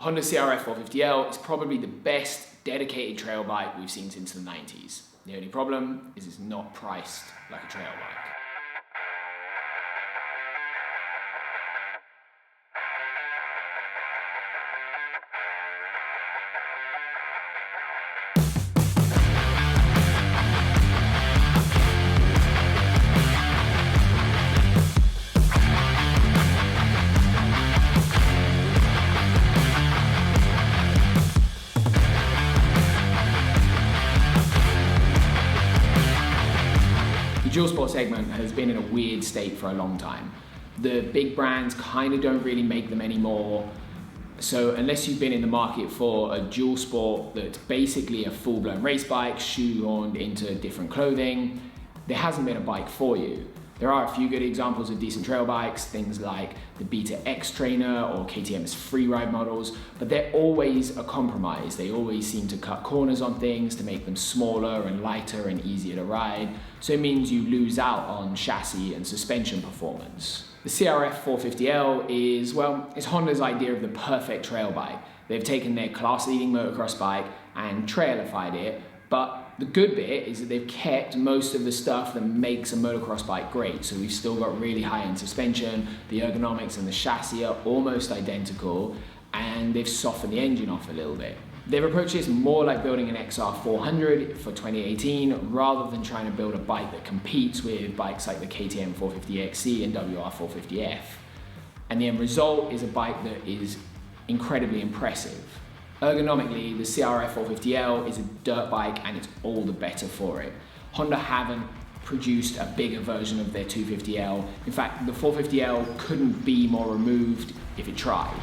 Honda CRF450L is probably the best dedicated trail bike we've seen since the 90s. The only problem is it's not priced like a trail bike. The dual sport segment has been in a weird state for a long time. The big brands kind of don't really make them anymore. So unless you've been in the market for a dual sport that's basically a full-blown race bike shoehorned into different clothing, there hasn't been a bike for you. There are a few good examples of decent trail bikes, things like the Beta X Trainer or KTM's freeride models, but they're always a compromise. They always seem to cut corners on things to make them smaller and lighter and easier to ride, so it means you lose out on chassis and suspension performance. The CRF450L is, well, it's Honda's idea of the perfect trail bike. They've taken their class-leading motocross bike and trailified it, but the good bit is that they've kept most of the stuff that makes a motocross bike great. So we've still got really high-end suspension, the ergonomics and the chassis are almost identical, and they've softened the engine off a little bit. They've approached this more like building an XR400 for 2018 rather than trying to build a bike that competes with bikes like the KTM 450XC and WR450F. And the end result is a bike that is incredibly impressive. Ergonomically, the CRF450L is a dirt bike and it's all the better for it. Honda haven't produced a bigger version of their 250L. In fact, the 450L couldn't be more removed if it tried.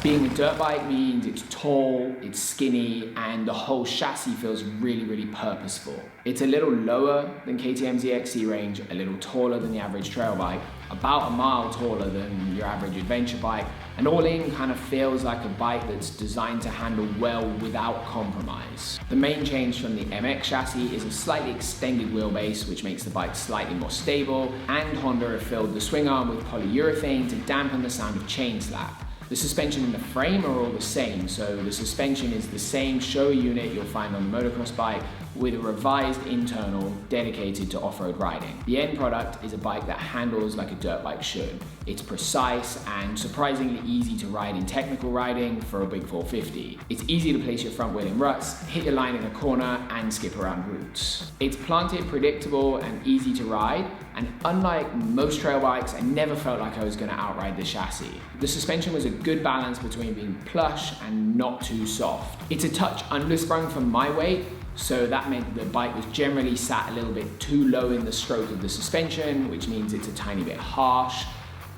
Being a dirt bike means it's tall, it's skinny, and the whole chassis feels really, really purposeful. It's a little lower than KTM's EXC range, a little taller than the average trail bike, about a mile taller than your average adventure bike, and all in kind of feels like a bike that's designed to handle well without compromise. The main change from the MX chassis is a slightly extended wheelbase, which makes the bike slightly more stable, and Honda have filled the swing arm with polyurethane to dampen the sound of chain slap. The suspension and the frame are all the same, so the suspension is the same show unit you'll find on the motocross bike with a revised internal dedicated to off-road riding. The end product is a bike that handles like a dirt bike should. It's precise and surprisingly easy to ride in technical riding for a big 450. It's easy to place your front wheel in ruts, hit your line in a corner, and skip around routes. It's planted, predictable, and easy to ride, and unlike most trail bikes, I never felt like I was going to outride the chassis. The suspension was a good balance between being plush and not too soft. It's a touch undersprung for my weight, so that meant the bike was generally sat a little bit too low in the stroke of the suspension, which means it's a tiny bit harsh.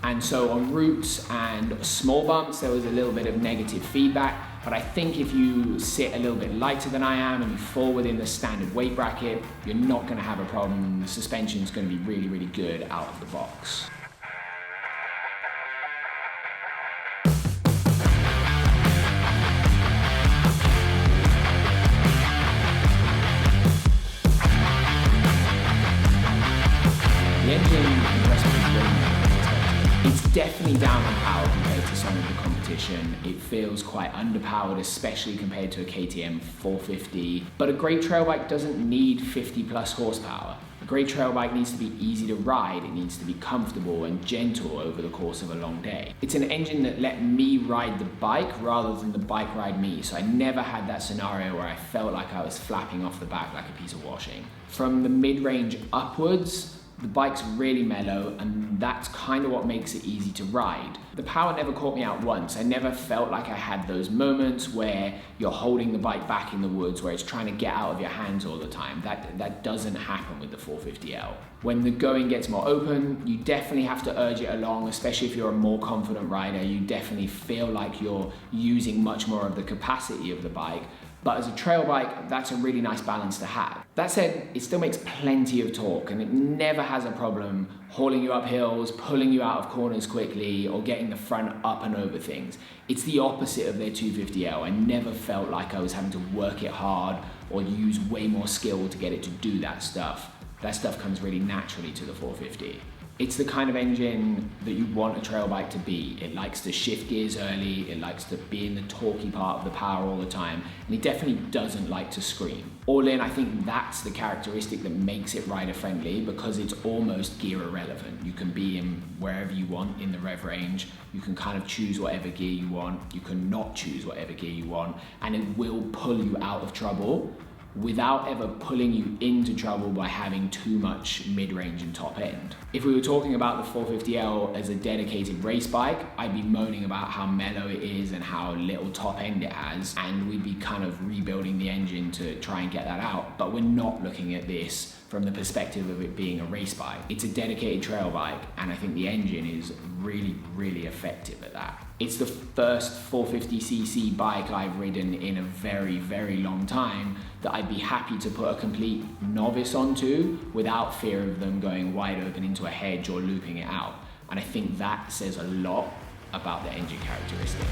And so on routes and small bumps, there was a little bit of negative feedback. But I think if you sit a little bit lighter than I am and you fall within the standard weight bracket, you're not going to have a problem. The suspension is going to be really, really good out of the box. The engine impressed me way more than expected. It's definitely down on power compared to some of the competition. It feels quite underpowered, especially compared to a KTM 450. But a great trail bike doesn't need 50 plus horsepower. A great trail bike needs to be easy to ride, it needs to be comfortable and gentle over the course of a long day. It's an engine that let me ride the bike rather than the bike ride me, so I never had that scenario where I felt like I was flapping off the back like a piece of washing. From the mid-range upwards, the bike's really mellow, and that's kind of what makes it easy to ride. The power never caught me out once. I never felt like I had those moments where you're holding the bike back in the woods, where it's trying to get out of your hands all the time. That doesn't happen with the 450L. When the going gets more open, you definitely have to urge it along, especially if you're a more confident rider. You definitely feel like you're using much more of the capacity of the bike. But as a trail bike, that's a really nice balance to have. That said, it still makes plenty of torque and it never has a problem hauling you up hills, pulling you out of corners quickly, or getting the front up and over things. It's the opposite of their 250L. I never felt like I was having to work it hard or use way more skill to get it to do that stuff. That stuff comes really naturally to the 450. It's the kind of engine that you want a trail bike to be. It likes to shift gears early, it likes to be in the torquey part of the power all the time, and it definitely doesn't like to scream. All in, I think that's the characteristic that makes it rider friendly, because it's almost gear irrelevant. You can be in wherever you want in the rev range, you can kind of choose whatever gear you want, you can not choose whatever gear you want, and it will pull you out of trouble without ever pulling you into trouble by having too much mid-range and top end. If we were talking about the 450L as a dedicated race bike, I'd be moaning about how mellow it is and how little top end it has, and we'd be kind of rebuilding the engine to try and get that out. But we're not looking at this from the perspective of it being a race bike. It's a dedicated trail bike, and I think the engine is really, really effective at that. It's the first 450cc bike I've ridden in a very, very long time that I'd be happy to put a complete novice onto without fear of them going wide open into a hedge or looping it out. And I think that says a lot about the engine characteristic.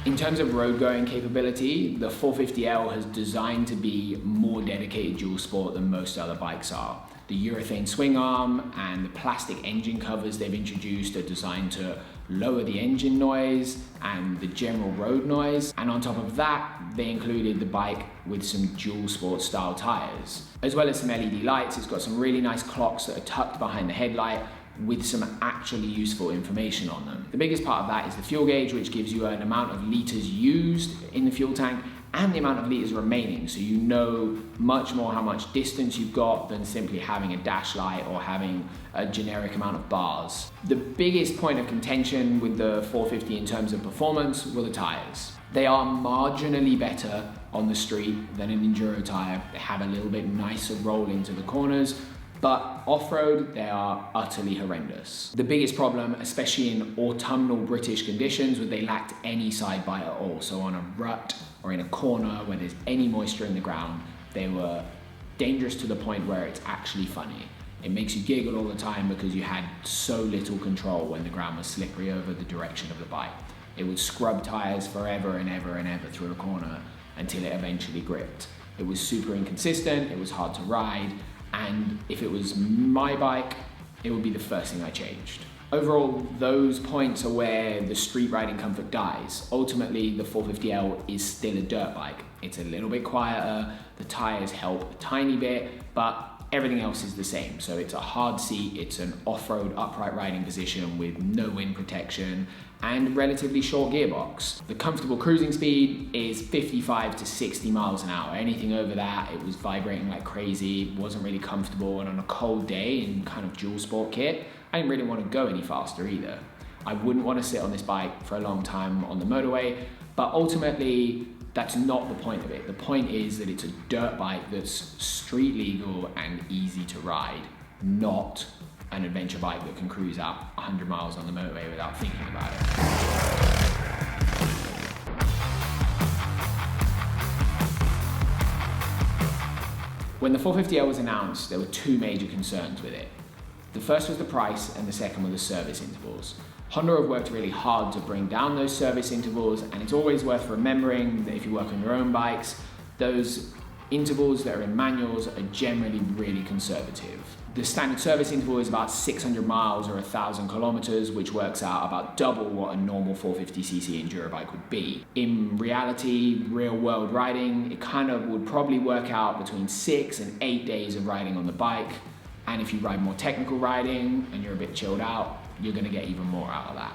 In terms of road going capability, the 450L has designed to be more dedicated dual sport than most other bikes are. The urethane swing arm and the plastic engine covers they've introduced are designed to lower the engine noise and the general road noise. And on top of that, they included the bike with some dual sport style tires. As well as some LED lights, it's got some really nice clocks that are tucked behind the headlight with some actually useful information on them. The biggest part of that is the fuel gauge, which gives you an amount of liters used in the fuel tank and the amount of liters remaining, so you know much more how much distance you've got than simply having a dash light or having a generic amount of bars. The biggest point of contention with the 450 in terms of performance were the tires. They are marginally better on the street than an enduro tire. They have a little bit nicer roll into the corners, but off-road, they are utterly horrendous. The biggest problem, especially in autumnal British conditions, was they lacked any side bite at all. So on a rut or in a corner where there's any moisture in the ground, they were dangerous to the point where it's actually funny. It makes you giggle all the time because you had so little control when the ground was slippery over the direction of the bike. It would scrub tires forever and ever and ever through a corner until it eventually gripped. It was super inconsistent, it was hard to ride, and if it was my bike, it would be the first thing I changed. Overall, those points are where the street riding comfort dies. Ultimately, the 450L is still a dirt bike. It's a little bit quieter, the tires help a tiny bit, but everything else is the same. So it's a hard seat, it's an off-road upright riding position with no wind protection and relatively short gearbox. The comfortable cruising speed is 55 to 60 miles an hour. Anything over that, it was vibrating like crazy, wasn't really comfortable, and on a cold day in kind of dual sport kit, I didn't really want to go any faster either. I wouldn't want to sit on this bike for a long time on the motorway, but ultimately, that's not the point of it. The point is that it's a dirt bike that's street legal and easy to ride, not an adventure bike that can cruise out 100 miles on the motorway without thinking about it. When the 450L was announced, there were two major concerns with it. The first was the price, and the second were the service intervals. Honda have worked really hard to bring down those service intervals, and it's always worth remembering that if you work on your own bikes, those intervals that are in manuals are generally really conservative. The standard service interval is about 600 miles or 1,000 kilometers, which works out about double what a normal 450cc enduro bike would be. In reality, real world riding, it kind of would probably work out between 6 and 8 days of riding on the bike. And if you ride more technical riding and you're a bit chilled out, you're gonna get even more out of that.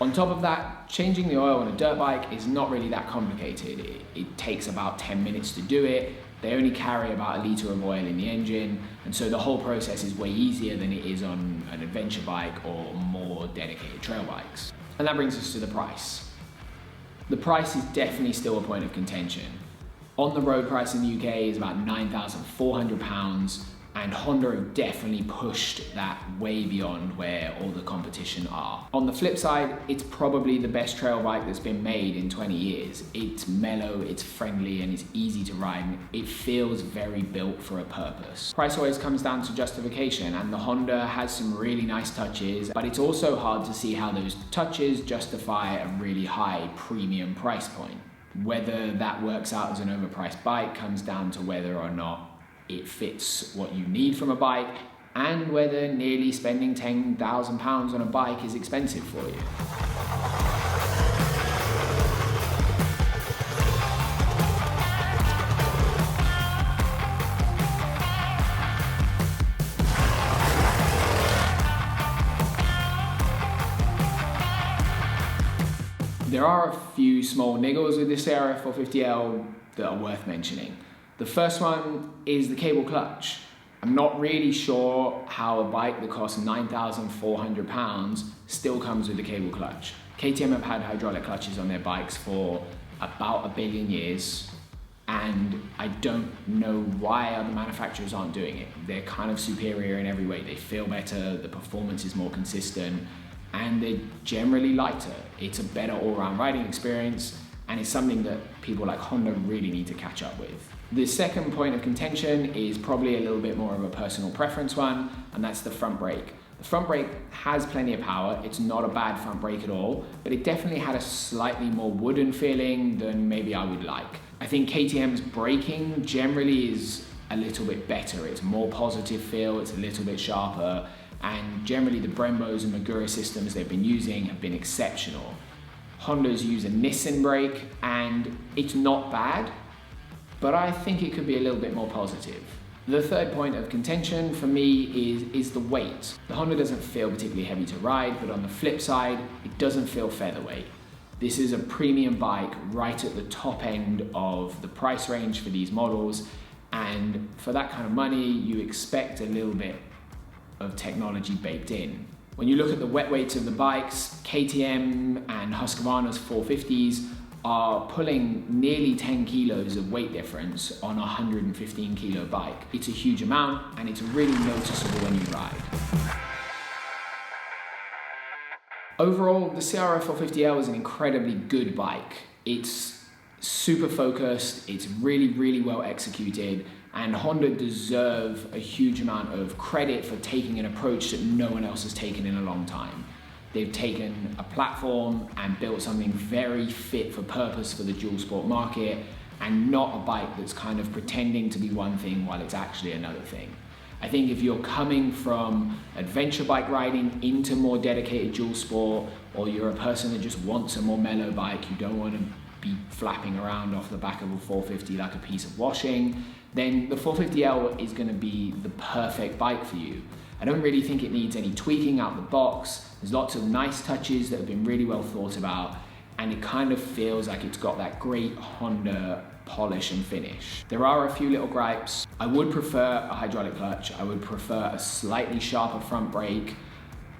On top of that, changing the oil on a dirt bike is not really that complicated. It takes about 10 minutes to do it. They only carry about 1 litre of oil in the engine, and so the whole process is way easier than it is on an adventure bike or more dedicated trail bikes. And that brings us to the price. The price is definitely still a point of contention. On the road price in the UK is about £9,400, and Honda have definitely pushed that way beyond where all the competition are. On the flip side, it's probably the best trail bike that's been made in 20 years. It's mellow, it's friendly, and it's easy to ride. It feels very built for a purpose. Price always comes down to justification, and the Honda has some really nice touches, but it's also hard to see how those touches justify a really high premium price point. Whether that works out as an overpriced bike comes down to whether or not it fits what you need from a bike, and whether nearly spending £10,000 on a bike is expensive for you. There are a few small niggles with this CRF450L that are worth mentioning. The first one is the cable clutch. I'm not really sure how a bike that costs £9,400 still comes with a cable clutch. KTM have had hydraulic clutches on their bikes for about 1 billion years, and I don't know why other manufacturers aren't doing it. They're kind of superior in every way. They feel better, the performance is more consistent, and they're generally lighter. It's a better all-round riding experience, and it's something that people like Honda really need to catch up with. The second point of contention is probably a little bit more of a personal preference one, and that's the front brake. The front brake has plenty of power. It's not a bad front brake at all, but it definitely had a slightly more wooden feeling than maybe I would like. I think KTM's braking generally is a little bit better. It's more positive feel, it's a little bit sharper, and generally the Brembos and Magura systems they've been using have been exceptional. Honda's use a Nissan brake, and it's not bad, but I think it could be a little bit more positive. The third point of contention for me is the weight. The Honda doesn't feel particularly heavy to ride, but on the flip side, it doesn't feel featherweight. This is a premium bike right at the top end of the price range for these models, and for that kind of money, you expect a little bit of technology baked in. When you look at the wet weights of the bikes, KTM and Husqvarna's 450s are pulling nearly 10 kilos of weight difference on a 115 kilo bike. It's a huge amount, and it's really noticeable when you ride. Overall, the CRF450L is an incredibly good bike. It's super focused, it's really, really well executed, and Honda deserve a huge amount of credit for taking an approach that no one else has taken in a long time. They've taken a platform and built something very fit for purpose for the dual sport market, and not a bike that's kind of pretending to be one thing while it's actually another thing. I think if you're coming from adventure bike riding into more dedicated dual sport, or you're a person that just wants a more mellow bike, you don't want to be flapping around off the back of a 450 like a piece of washing, then the 450L is going to be the perfect bike for you. I don't really think it needs any tweaking out the box. There's lots of nice touches that have been really well thought about, and it kind of feels like it's got that great Honda polish and finish. There are a few little gripes. I would prefer a hydraulic clutch. I would prefer a slightly sharper front brake,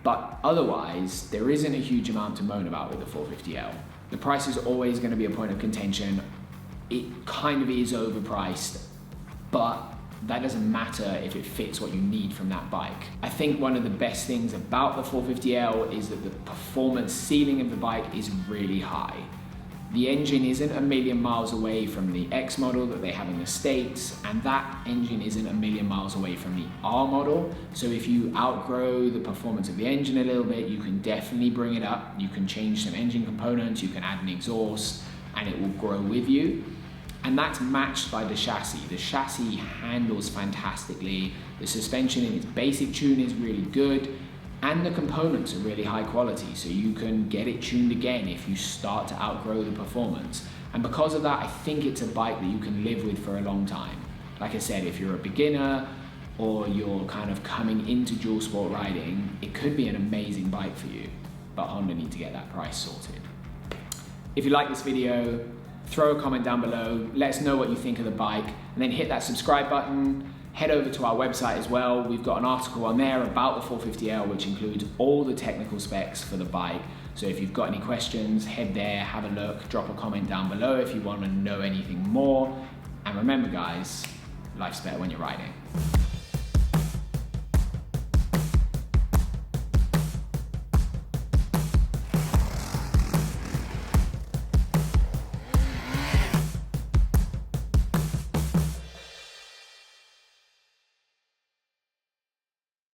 but otherwise, there isn't a huge amount to moan about with the 450L. The price is always going to be a point of contention. It kind of is overpriced, but that doesn't matter if it fits what you need from that bike. I think one of the best things about the 450L is that the performance ceiling of the bike is really high. The engine isn't a million miles away from the X model that they have in the States, and that engine isn't a million miles away from the R model. So if you outgrow the performance of the engine a little bit, you can definitely bring it up. You can change some engine components, you can add an exhaust, and it will grow with you. And that's matched by the chassis. The chassis handles fantastically, the suspension in its basic tune is really good, and the components are really high quality, so you can get it tuned again if you start to outgrow the performance. And because of that, I think it's a bike that you can live with for a long time. Like I said, if you're a beginner or you're kind of coming into dual sport riding, it could be an amazing bike for you, but Honda need to get that price sorted. If you like this video, throw a comment down below, let us know what you think of the bike, and then hit that subscribe button. Head over to our website as well. We've got an article on there about the 450L, which includes all the technical specs for the bike, So if you've got any questions, head there, have a look, drop a comment down below if you want to know anything more. And remember guys, life's better when you're riding.